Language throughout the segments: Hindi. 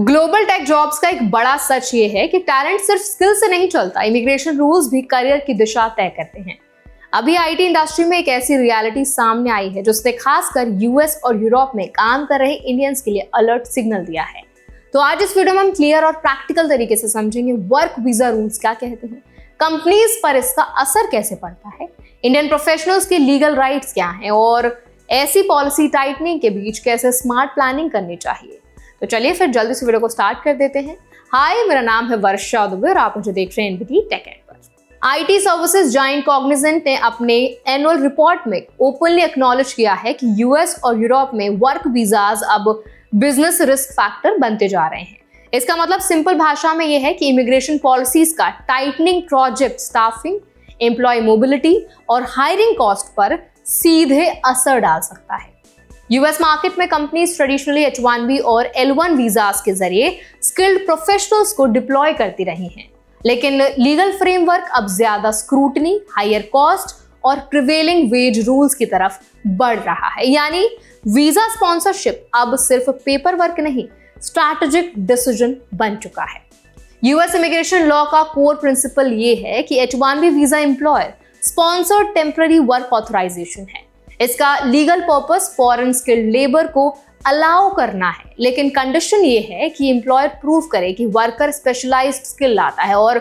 ग्लोबल टेक जॉब्स का एक बड़ा सच ये है कि टैलेंट सिर्फ स्किल से नहीं चलता, इमिग्रेशन रूल्स भी करियर की दिशा तय करते हैं। अभी आईटी इंडस्ट्री में एक ऐसी रियलिटी सामने आई है जिसने खासकर यूएस और यूरोप में काम कर रहे इंडियंस के लिए अलर्ट सिग्नल दिया है। तो आज इस वीडियो में हम क्लियर और प्रैक्टिकल तरीके से समझेंगे वर्क वीजा रूल्स क्या कहते हैं, कंपनीज पर इसका असर कैसे पड़ता है, इंडियन प्रोफेशनल्स के लीगल राइट्स क्या हैं और ऐसी पॉलिसी टाइटनिंग के बीच कैसे स्मार्ट प्लानिंग करनी चाहिए। तो चलिए फिर जल्दी से वीडियो को स्टार्ट कर देते हैं। हाय, मेरा नाम है वर्षा दुबे और आप मुझे देख रहे हैं एनबीटी टेक एड पर। आईटी सर्विसेज जायंट कॉग्निजेंट ने अपने एनुअल रिपोर्ट में ओपनली एक्नॉलेज किया है कि यूएस और यूरोप में वर्क वीजाज अब बिजनेस रिस्क फैक्टर बनते जा रहे हैं। इसका मतलब सिंपल भाषा में यह है कि इमिग्रेशन पॉलिसीज का tightening project staffing, employ mobility और हायरिंग कॉस्ट पर सीधे असर डाल सकता है। यूएस मार्केट में कंपनीज ट्रेडिशनली H1B और L1 वीजास के जरिए स्किल्ड प्रोफेशनल्स को डिप्लॉय करती रही हैं, लेकिन लीगल फ्रेमवर्क अब ज्यादा स्क्रूटनी, हायर कॉस्ट और प्रिवेलिंग वेज रूल्स की तरफ बढ़ रहा है। यानी वीजा स्पॉन्सरशिप अब सिर्फ पेपर वर्क नहीं, स्ट्रैटेजिक डिसीजन बन चुका है। यूएस इमिग्रेशन लॉ का कोर प्रिंसिपल ये है कि H1B visa employer sponsored temporary work authorisation है। इसका legal purpose foreign skilled labour को अलाउ करना है, लेकिन कंडीशन ये है कि एम्प्लॉयर प्रूव करे कि वर्कर स्पेशलाइज्ड स्किल लाता है और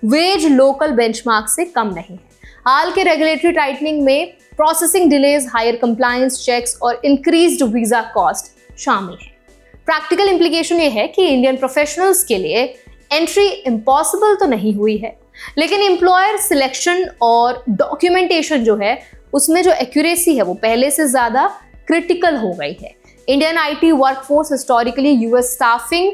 वेज लोकल बेंचमार्क से कम नहीं है। हाल के रेगुलेटरी टाइटनिंग में processing delays, higher compliance checks और इंक्रीज्ड वीजा कॉस्ट शामिल है। प्रैक्टिकल इंप्लीकेशन ये है कि इंडियन प्रोफेशनल्स के लिए एंट्री इम्पॉसिबल तो नहीं हुई है, लेकिन एम्प्लॉयर सिलेक्शन और डॉक्यूमेंटेशन जो है उसमें जो एक्यूरेसी है वो पहले से ज्यादा क्रिटिकल हो गई है। Indian IT workforce historically US staffing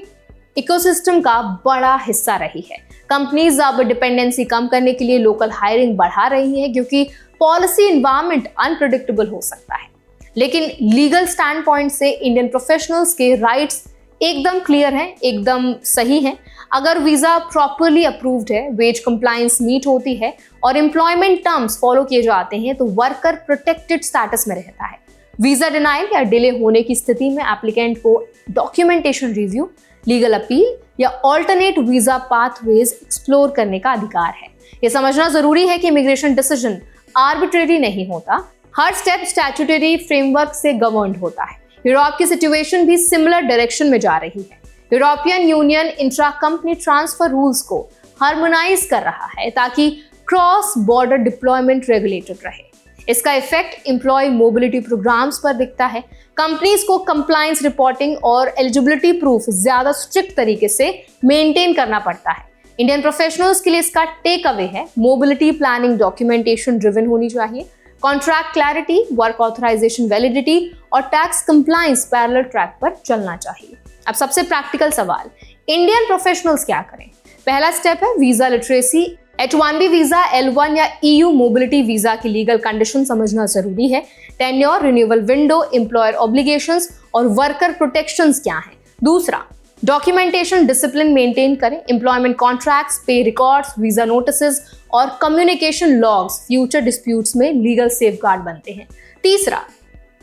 ecosystem का बड़ा हिस्सा रही है। कंपनीज अब डिपेंडेंसी कम करने के लिए लोकल हायरिंग बढ़ा रही हैं क्योंकि पॉलिसी एनवायरनमेंट अनप्रेडिक्टेबल हो सकता है। लेकिन लीगल स्टैंड पॉइंट से इंडियन प्रोफेशनल्स के राइट्स एकदम क्लियर हैं, एकदम सही हैं। अगर वीजा प्रॉपरली अप्रूव्ड है, वेज कंप्लायंस मीट होती है और एम्प्लॉयमेंट टर्म्स फॉलो किए जाते हैं तो वर्कर प्रोटेक्टेड स्टेटस में रहता है। वीजा डिनाइल या डिले होने की स्थिति में एप्लीकेंट को डॉक्यूमेंटेशन रिव्यू, लीगल अपील या ऑल्टरनेट वीजा पाथवेज एक्सप्लोर करने का अधिकार है। यह समझना जरूरी है कि इमिग्रेशन डिसीजन आर्बिट्रेरी नहीं होता, हर स्टेप स्टैट्यूटरी फ्रेमवर्क से गवर्न्ड होता है। यूरोप की सिचुएशन भी सिमिलर डायरेक्शन में जा रही है। European union intra company transfer rules को हार्मोनाइज कर रहा है ताकि क्रॉस बॉर्डर डिप्लॉयमेंट रेगुलेटेड रहे। इसका इफेक्ट एम्प्लॉय मोबिलिटी प्रोग्राम्स पर दिखता है। कंपनीज को कंप्लायंस रिपोर्टिंग और एलिजिबिलिटी प्रूफ ज्यादा स्ट्रिक्ट तरीके से मेंटेन करना पड़ता है। इंडियन प्रोफेशनल्स के लिए इसका टेक अवे है, मोबिलिटी प्लानिंग डॉक्यूमेंटेशन ड्रिवन होनी चाहिए, contract clarity, work authorisation validity और टैक्स कंप्लायंस पैरेलल ट्रैक पर चलना चाहिए। अब सबसे प्रैक्टिकल सवाल, इंडियन प्रोफेशनल्स क्या करें? पहला स्टेप है visa literacy. H1B visa, L1 या EU मोबिलिटी वीजा की लीगल कंडीशन समझना जरूरी है। Tenure, renewal window, employer obligations और वर्कर प्रोटेक्शंस क्या हैं। दूसरा, डॉक्यूमेंटेशन डिसिप्लिन मेंटेन करें। Employment contracts, pay records, visa notices और कम्युनिकेशन लॉग्स फ्यूचर डिस्प्यूट्स में लीगल सेफगार्ड बनते हैं। तीसरा,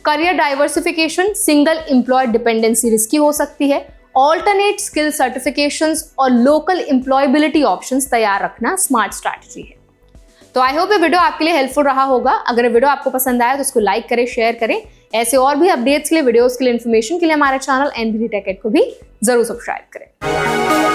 career diversification, single employ dependency risky हो सकती है। ऑल्टरनेट स्किल सर्टिफिकेशंस और लोकल एम्प्लॉयबिलिटी ऑप्शंस तैयार रखना स्मार्ट स्ट्रैटेजी है। तो आई होप ये वीडियो आपके लिए हेल्पफुल रहा होगा। अगर वीडियो आपको पसंद आया तो उसको लाइक करें, शेयर करें। ऐसे और भी अपडेट्स के लिए, वीडियोस के लिए, इन्फॉर्मेशन के लिए हमारे चैनल एनबीटी टेक एड को भी जरूर सब्सक्राइब करें।